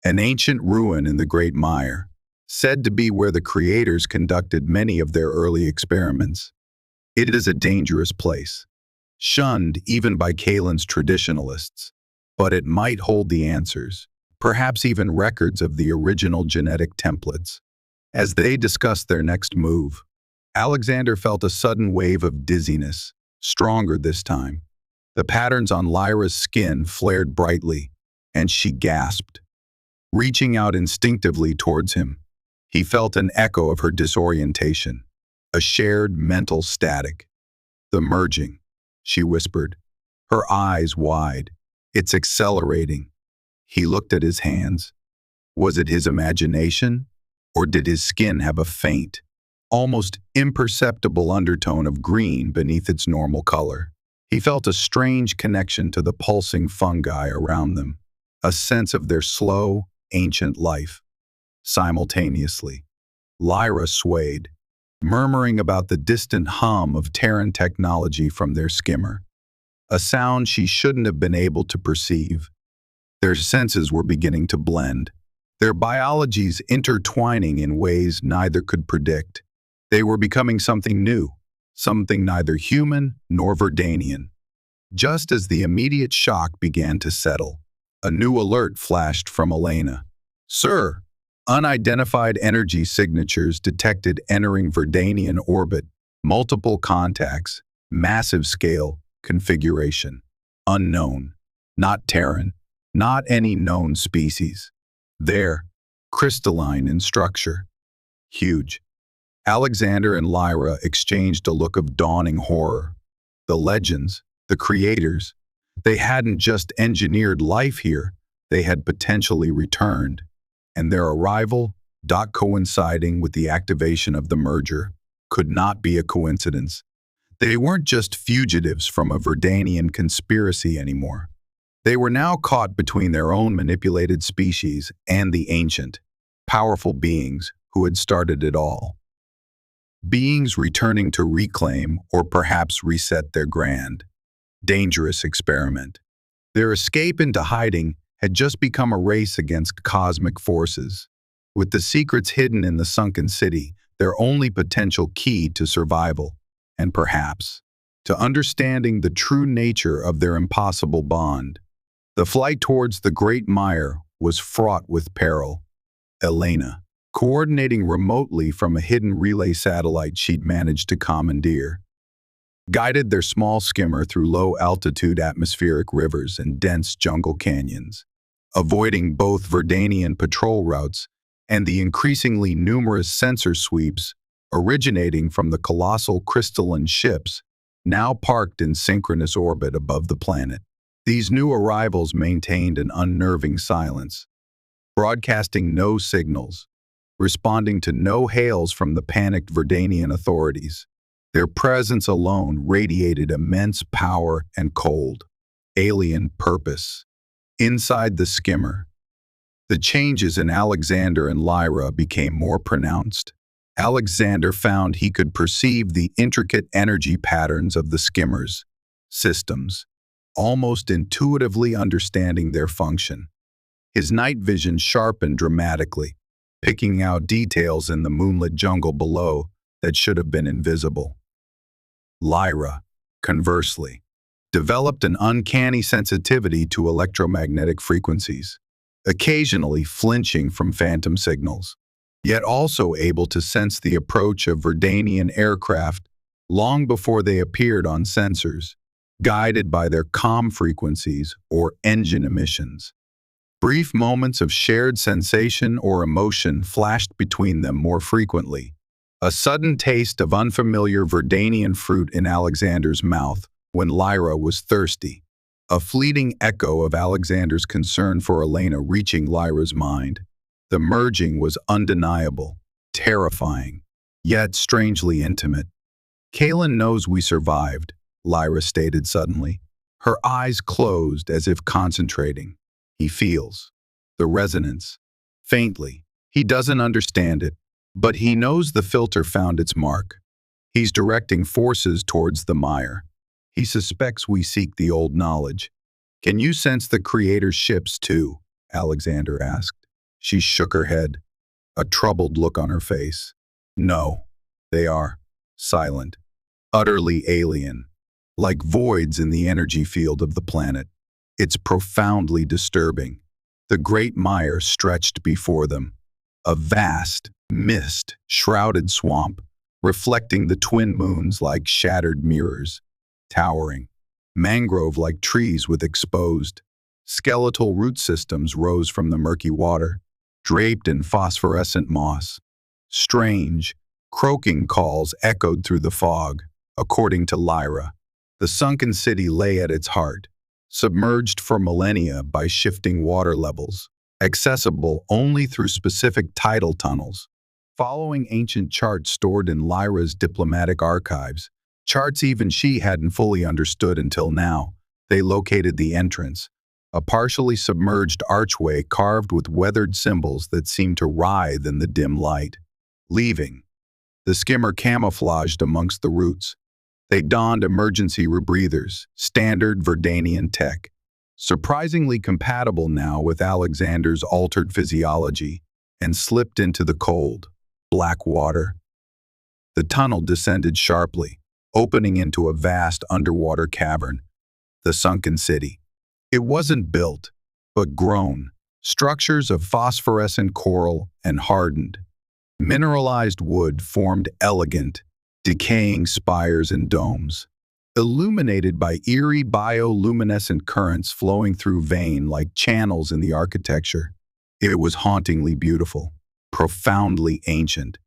An ancient ruin in the Great Mire, said to be where the creators conducted many of their early experiments. It is a dangerous place, shunned even by Kalen's traditionalists, but it might hold the answers, perhaps even records of the original genetic templates. As they discussed their next move, Alexander felt a sudden wave of dizziness, stronger this time. The patterns on Lyra's skin flared brightly, and she gasped. Reaching out instinctively towards him, he felt an echo of her disorientation, a shared mental static. The merging, she whispered, her eyes wide. It's accelerating. He looked at his hands. Was it his imagination, or did his skin have a faint, almost imperceptible undertone of green beneath its normal color? He felt a strange connection to the pulsing fungi around them, a sense of their slow, ancient life. Simultaneously, Lyra swayed, murmuring about the distant hum of Terran technology from their skimmer, a sound she shouldn't have been able to perceive. Their senses were beginning to blend, their biologies intertwining in ways neither could predict. They were becoming something new, something neither human nor Verdanian. Just as the immediate shock began to settle, a new alert flashed from Elena. Sir, unidentified energy signatures detected entering Verdanian orbit, multiple contacts, massive scale, configuration. Unknown, not Terran, not any known species. There, crystalline in structure. Huge. Alexander and Lyra exchanged a look of dawning horror. The legends, the creators, they hadn't just engineered life here, they had potentially returned. And their arrival, coinciding with the activation of the merger, could not be a coincidence. They weren't just fugitives from a Verdanian conspiracy anymore. They were now caught between their own manipulated species and the ancient, powerful beings who had started it all. Beings returning to reclaim or perhaps reset their grand, dangerous experiment. Their escape into hiding had just become a race against cosmic forces, with the secrets hidden in the sunken city, their only potential key to survival, and perhaps to understanding the true nature of their impossible bond. The flight towards the Great Mire was fraught with peril. Elena, coordinating remotely from a hidden relay satellite she'd managed to commandeer, guided their small skimmer through low-altitude atmospheric rivers and dense jungle canyons, avoiding both Verdanian patrol routes and the increasingly numerous sensor sweeps originating from the colossal crystalline ships now parked in synchronous orbit above the planet. These new arrivals maintained an unnerving silence, broadcasting no signals, responding to no hails from the panicked Verdanian authorities. Their presence alone radiated immense power and cold, alien purpose. Inside the skimmer, the changes in Alexander and Lyra became more pronounced. Alexander found he could perceive the intricate energy patterns of the skimmer's systems, almost intuitively understanding their function. His night vision sharpened dramatically, picking out details in the moonlit jungle below that should have been invisible. Lyra, conversely, developed an uncanny sensitivity to electromagnetic frequencies, occasionally flinching from phantom signals, yet also able to sense the approach of Verdanian aircraft long before they appeared on sensors, guided by their comm frequencies or engine emissions. Brief moments of shared sensation or emotion flashed between them more frequently. A sudden taste of unfamiliar Verdanian fruit in Alexander's mouth when Lyra was thirsty. A fleeting echo of Alexander's concern for Elena reaching Lyra's mind. The merging was undeniable, terrifying, yet strangely intimate. "Kaelin knows we survived," Lyra stated suddenly, her eyes closed as if concentrating. "He feels the resonance, faintly. He doesn't understand it, but he knows the filter found its mark. He's directing forces towards the mire. He suspects we seek the old knowledge." "Can you sense the Creator's ships too?" Alexander asked. She shook her head, a troubled look on her face. "No, they are silent, utterly alien, like voids in the energy field of the planet. It's profoundly disturbing." The great mire stretched before them, a vast, mist-shrouded swamp, reflecting the twin moons like shattered mirrors, towering. Mangrove-like trees with exposed, skeletal root systems rose from the murky water, draped in phosphorescent moss. Strange, croaking calls echoed through the fog. According to Lyra, the sunken city lay at its heart, submerged for millennia by shifting water levels, accessible only through specific tidal tunnels. Following ancient charts stored in Lyra's diplomatic archives, charts even she hadn't fully understood until now, they located the entrance, a partially submerged archway carved with weathered symbols that seemed to writhe in the dim light. Leaving, the skimmer camouflaged amongst the roots. They donned emergency rebreathers, standard Verdanian tech, surprisingly compatible now with Alexander's altered physiology, and slipped into the cold, black water. The tunnel descended sharply, opening into a vast underwater cavern, the sunken city. It wasn't built, but grown, structures of phosphorescent coral and hardened, mineralized wood formed elegant, decaying spires and domes, illuminated by eerie bioluminescent currents flowing through vein like channels in the architecture. It was hauntingly beautiful, profoundly ancient,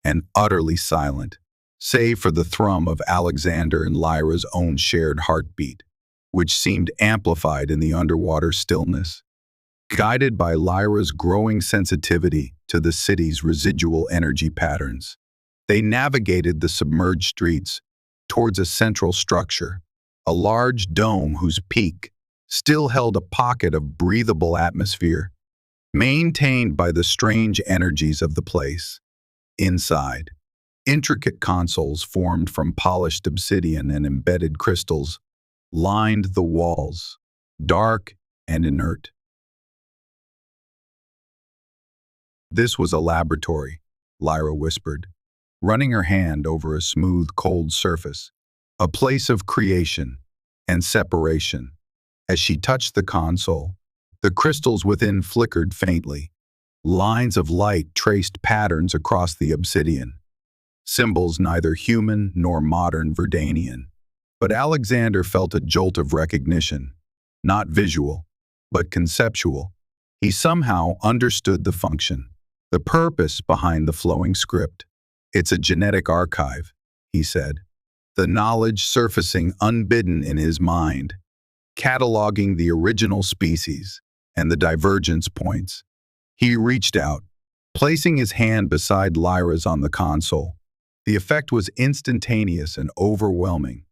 and utterly silent, save for the thrum of Alexander and Lyra's own shared heartbeat, which seemed amplified in the underwater stillness. Guided by Lyra's growing sensitivity to the city's residual energy patterns, they navigated the submerged streets towards a central structure, a large dome whose peak still held a pocket of breathable atmosphere, maintained by the strange energies of the place. Inside, intricate consoles formed from polished obsidian and embedded crystals lined the walls, dark and inert. "This was a laboratory," Lyra whispered, running her hand over a smooth, cold surface, "a place of creation and separation." As she touched the console, the crystals within flickered faintly. Lines of light traced patterns across the obsidian, symbols neither human nor modern Verdanian. But Alexander felt a jolt of recognition, not visual, but conceptual. He somehow understood the function, the purpose behind the flowing script. "It's a genetic archive," he said. the knowledge surfacing unbidden in his mind, cataloging the original species and the divergence points. He reached out, placing his hand beside Lyra's on the console. The effect was instantaneous and overwhelming.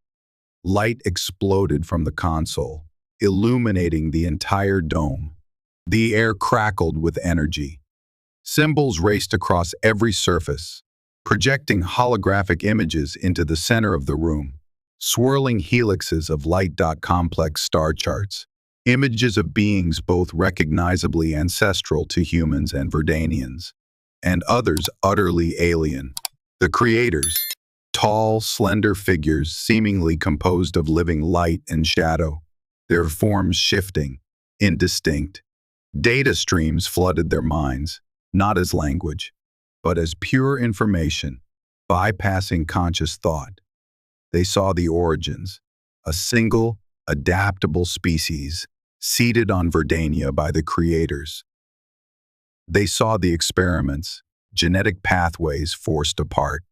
Light exploded from the console, illuminating the entire dome. The air crackled with energy. Symbols raced across every surface, projecting holographic images into the center of the room. Swirling helixes of light. Complex star charts, images of beings both recognizably ancestral to humans and Verdanians, and others utterly alien. The creators, tall, slender figures seemingly composed of living light and shadow, their forms shifting, indistinct. Data streams flooded their minds, not as language, but as pure information, bypassing conscious thought. They saw the origins, a single, adaptable species seeded on Verdania by the creators. They saw the experiments, genetic pathways forced apart,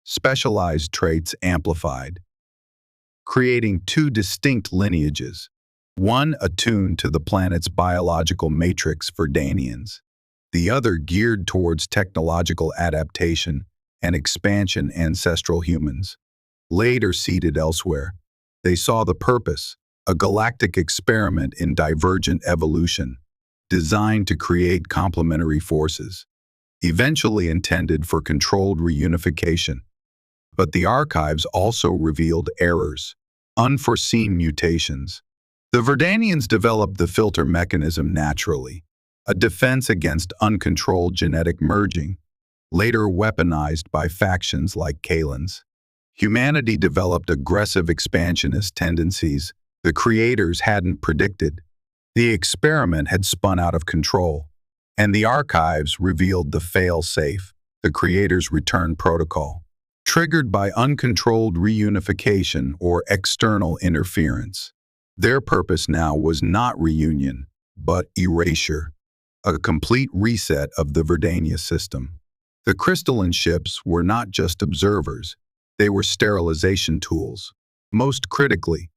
specialized traits amplified, creating two distinct lineages, one attuned to the planet's biological matrix Verdanians, the other geared towards technological adaptation and expansion ancestral humans. Later seeded elsewhere, they saw the purpose, a galactic experiment in divergent evolution, designed to create complementary forces, eventually intended for controlled reunification. But the archives also revealed errors, unforeseen mutations. The Verdanians developed the filter mechanism naturally, a defense against uncontrolled genetic merging, later weaponized by factions like Kalen's. Humanity developed aggressive expansionist tendencies the creators hadn't predicted. The experiment had spun out of control, and the archives revealed the fail-safe, the creators' return protocol, triggered by uncontrolled reunification or external interference. Their purpose now was not reunion, but erasure, a complete reset of the Verdania system. The crystalline ships were not just observers, they were sterilization tools. Most critically,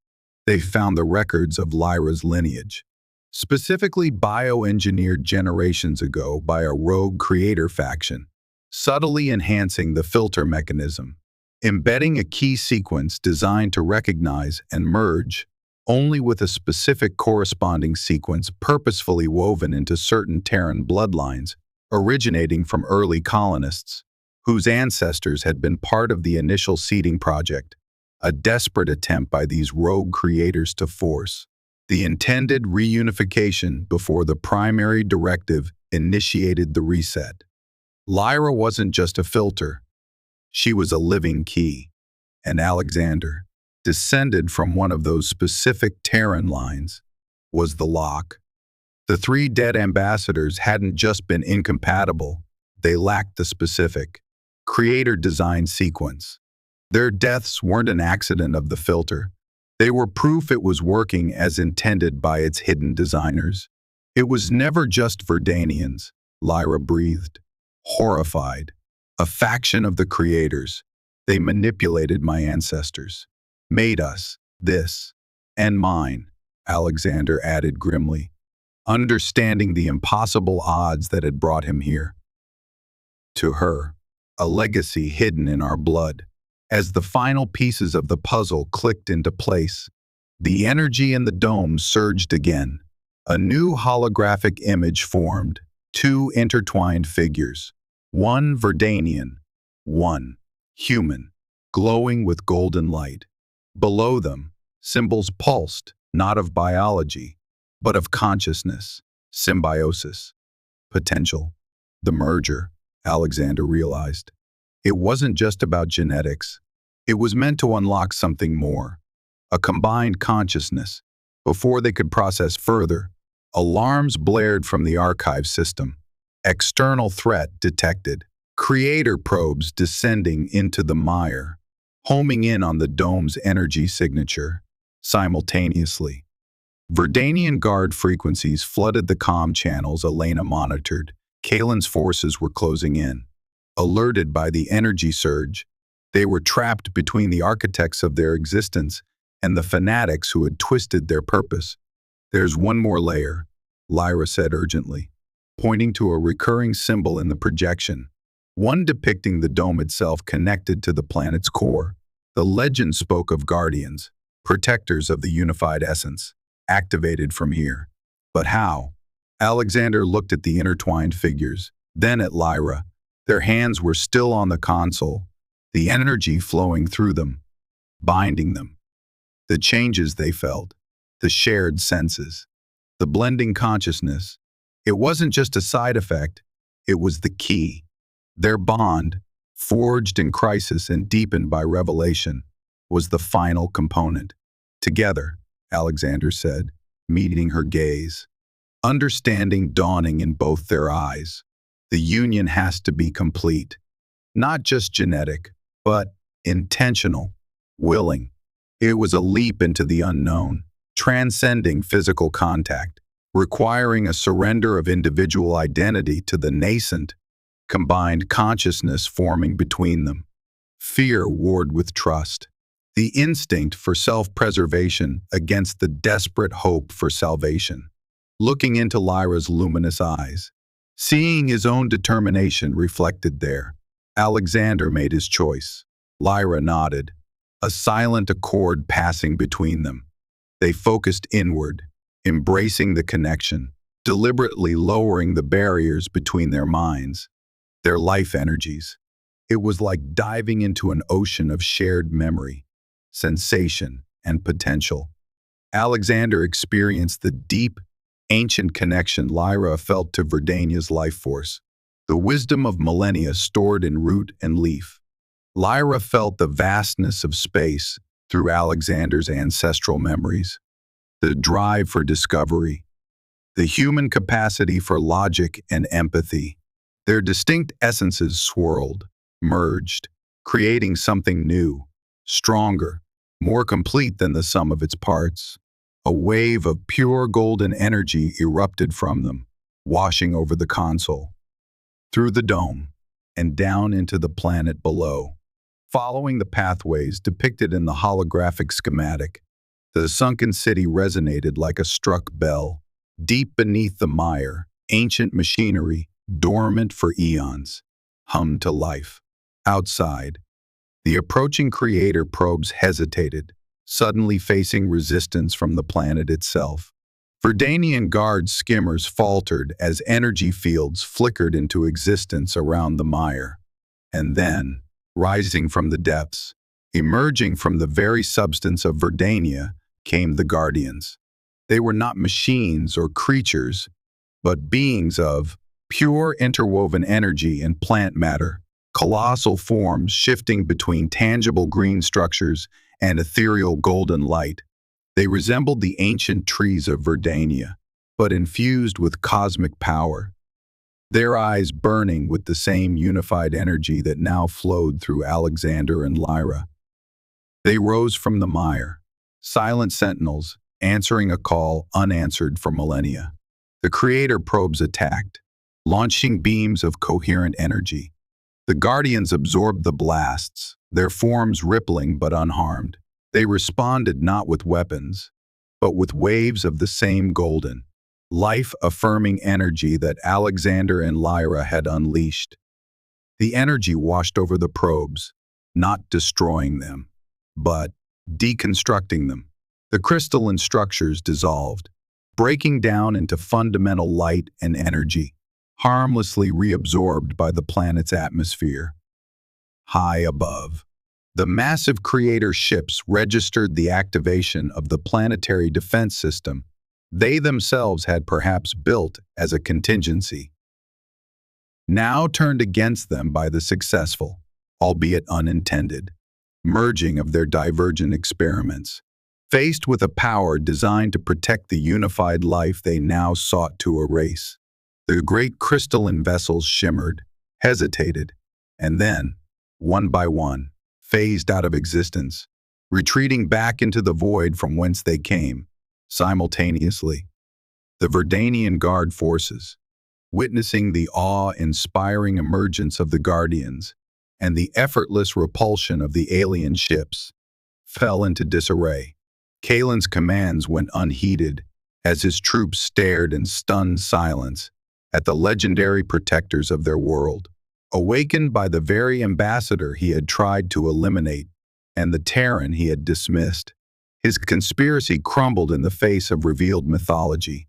they found the records of Lyra's lineage, specifically bioengineered generations ago by a rogue creator faction, subtly enhancing the filter mechanism, embedding a key sequence designed to recognize and merge only with a specific corresponding sequence purposefully woven into certain Terran bloodlines originating from early colonists, whose ancestors had been part of the initial seeding project, a desperate attempt by these rogue creators to force the intended reunification before the primary directive initiated the reset. Lyra wasn't just a filter, she was a living key, and Alexander, descended from one of those specific Terran lines, was the lock. The three dead ambassadors hadn't just been incompatible, they lacked the specific, creator-designed sequence. Their deaths weren't an accident of the filter. They were proof it was working as intended by its hidden designers. It was never just Verdanians, Lyra breathed, horrified. A faction of the creators. They manipulated my ancestors. Made us, this, and mine, Alexander added grimly, understanding the impossible odds that had brought him here. To her, a legacy hidden in our blood. As the final pieces of the puzzle clicked into place, the energy in the dome surged again. A new holographic image formed, two intertwined figures, one Verdanian, one human, glowing with golden light. Below them, symbols pulsed, not of biology, but of consciousness, symbiosis, potential. The merger, Alexander realized. It wasn't just about genetics. It was meant to unlock something more, a combined consciousness. Before they could process further, alarms blared from the archive system. External threat detected. Creator probes descending into the mire, homing in on the dome's energy signature. Simultaneously, Verdanian guard frequencies flooded the comm channels Elena monitored. Kalen's forces were closing in. Alerted by the energy surge, They were trapped between the architects of their existence and the fanatics who had twisted their purpose. "There's one more layer," Lyra said urgently, pointing to a recurring symbol in the projection, one depicting the dome itself connected to the planet's core. The legend spoke of guardians, protectors of the unified essence, activated from here. But how? Alexander looked at the intertwined figures, then at Lyra. Their hands were still on the console, the energy flowing through them, binding them. The changes they felt, the shared senses, the blending consciousness. It wasn't just a side effect, it was the key. Their bond, forged in crisis and deepened by revelation, was the final component. "Together," Alexander said, meeting her gaze, understanding dawning in both their eyes. "The union has to be complete, not just genetic, but intentional, willing." It was a leap into the unknown, transcending physical contact, requiring a surrender of individual identity to the nascent, combined consciousness forming between them. Fear warred with trust, the instinct for self-preservation against the desperate hope for salvation. Looking into Lyra's luminous eyes, seeing his own determination reflected there, Alexander made his choice. Lyra nodded, a silent accord passing between them. They focused inward, embracing the connection, deliberately lowering the barriers between their minds, their life energies. It was like diving into an ocean of shared memory, sensation, and potential. Alexander experienced the deep, ancient connection Lyra felt to Verdania's life force, the wisdom of millennia stored in root and leaf. Lyra felt the vastness of space through Alexander's ancestral memories, the drive for discovery, the human capacity for logic and empathy. Their distinct essences swirled, merged, creating something new, stronger, more complete than the sum of its parts. A wave of pure golden energy erupted from them, washing over the console, through the dome, and down into the planet below. Following the pathways depicted in the holographic schematic, the sunken city resonated like a struck bell. Deep beneath the mire, ancient machinery, dormant for eons, hummed to life. Outside, the approaching creator probes hesitated, suddenly facing resistance from the planet itself. Verdanian guard skimmers faltered as energy fields flickered into existence around the mire. And then, rising from the depths, emerging from the very substance of Verdania, came the Guardians. They were not machines or creatures, but beings of pure interwoven energy and plant matter, colossal forms shifting between tangible green structures and ethereal golden light. They resembled the ancient trees of Verdania, but infused with cosmic power, their eyes burning with the same unified energy that now flowed through Alexander and Lyra. They rose from the mire, silent sentinels, answering a call unanswered for millennia. The creator probes attacked, launching beams of coherent energy. The Guardians absorbed the blasts, their forms rippling but unharmed. They responded not with weapons, but with waves of the same golden, life-affirming energy that Alexander and Lyra had unleashed. The energy washed over the probes, not destroying them, but deconstructing them. The crystalline structures dissolved, breaking down into fundamental light and energy, harmlessly reabsorbed by the planet's atmosphere. High above, the massive creator ships registered the activation of the planetary defense system they themselves had perhaps built as a contingency, now turned against them by the successful, albeit unintended, merging of their divergent experiments. Faced with a power designed to protect the unified life they now sought to erase, the great crystalline vessels shimmered, hesitated, and then, one by one, phased out of existence, retreating back into the void from whence they came. Simultaneously, the Verdanian Guard forces, witnessing the awe-inspiring emergence of the Guardians, and the effortless repulsion of the alien ships fell into disarray. Kalen's commands went unheeded as his troops stared in stunned silence at the legendary protectors of their world. Awakened by the very ambassador he had tried to eliminate and the Terran he had dismissed, his conspiracy crumbled in the face of revealed mythology.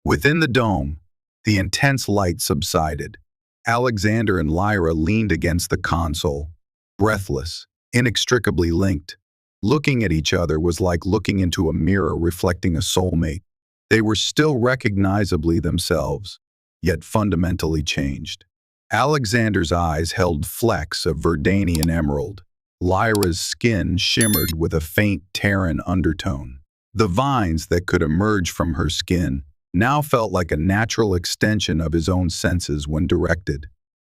Within the dome, the intense light subsided. Alexander and Lyra leaned against the console, breathless, inextricably linked. Looking at each other was like looking into a mirror reflecting a soulmate. They were still recognizably themselves, yet fundamentally changed. Alexander's eyes held flecks of Verdanian emerald. Lyra's skin shimmered with a faint Terran undertone. The vines that could emerge from her skin now felt like a natural extension of his own senses when directed.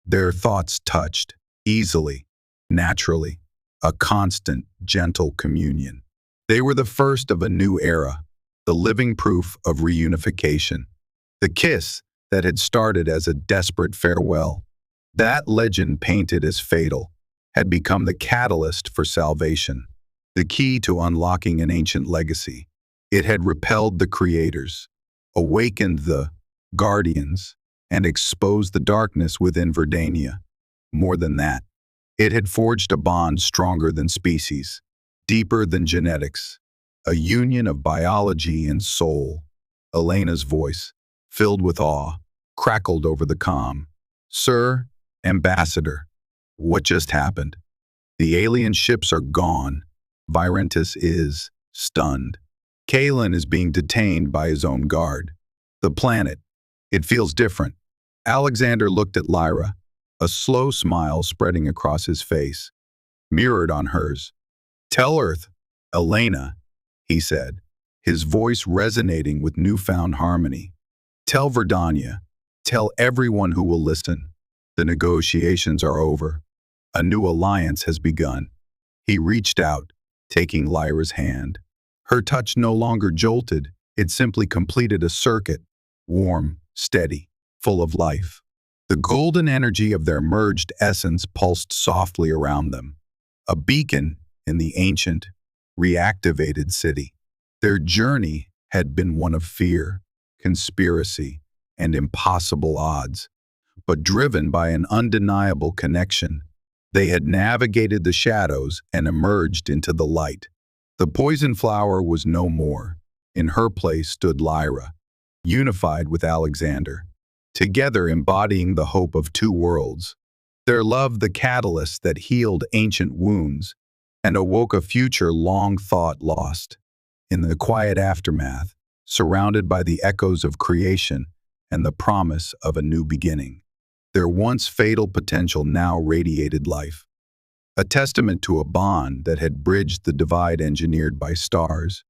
Their thoughts touched, easily, naturally, a constant, gentle communion. They were the first of a new era, the living proof of reunification. The kiss that had started as a desperate farewell, that legend painted as fatal, had become the catalyst for salvation, the key to unlocking an ancient legacy. It had repelled the creators, awakened the guardians, and exposed the darkness within Verdania. More than that, it had forged a bond stronger than species, deeper than genetics, a union of biology and soul. Elena's voice, filled with awe, crackled over the comm. "Sir, Ambassador, what just happened? The alien ships are gone. Virentis is stunned. Kalen is being detained by his own guard. The planet, it feels different." Alexander looked at Lyra, a slow smile spreading across his face, mirrored on hers. "Tell Earth, Elena," he said, his voice resonating with newfound harmony. "Tell Verdania, tell everyone who will listen. The negotiations are over. A new alliance has begun." He reached out, taking Lyra's hand. Her touch no longer jolted, it simply completed a circuit, warm, steady, full of life. The golden energy of their merged essence pulsed softly around them, a beacon in the ancient, reactivated city. Their journey had been one of fear, conspiracy, and impossible odds, but driven by an undeniable connection. They had navigated the shadows and emerged into the light. The poison flower was no more. In her place stood Lyra, unified with Alexander, together embodying the hope of two worlds. Their love the catalyst that healed ancient wounds and awoke a future long thought lost. In the quiet aftermath, surrounded by the echoes of creation and the promise of a new beginning, their once fatal potential now radiated life, a testament to a bond that had bridged the divide engineered by stars,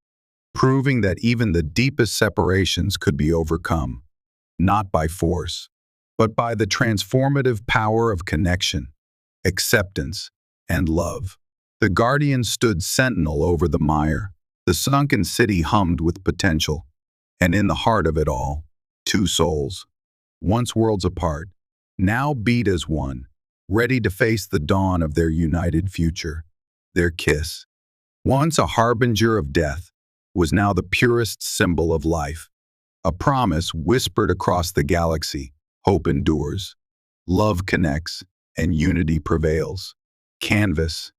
proving that even the deepest separations could be overcome, not by force, but by the transformative power of connection, acceptance, and love. The Guardians stood sentinel over the mire. The sunken city hummed with potential, and in the heart of it all, two souls, once worlds apart, now beat as one, ready to face the dawn of their united future. Their kiss, once a harbinger of death, was now the purest symbol of life. A promise whispered across the galaxy: hope endures, love connects, and unity prevails. Canvas,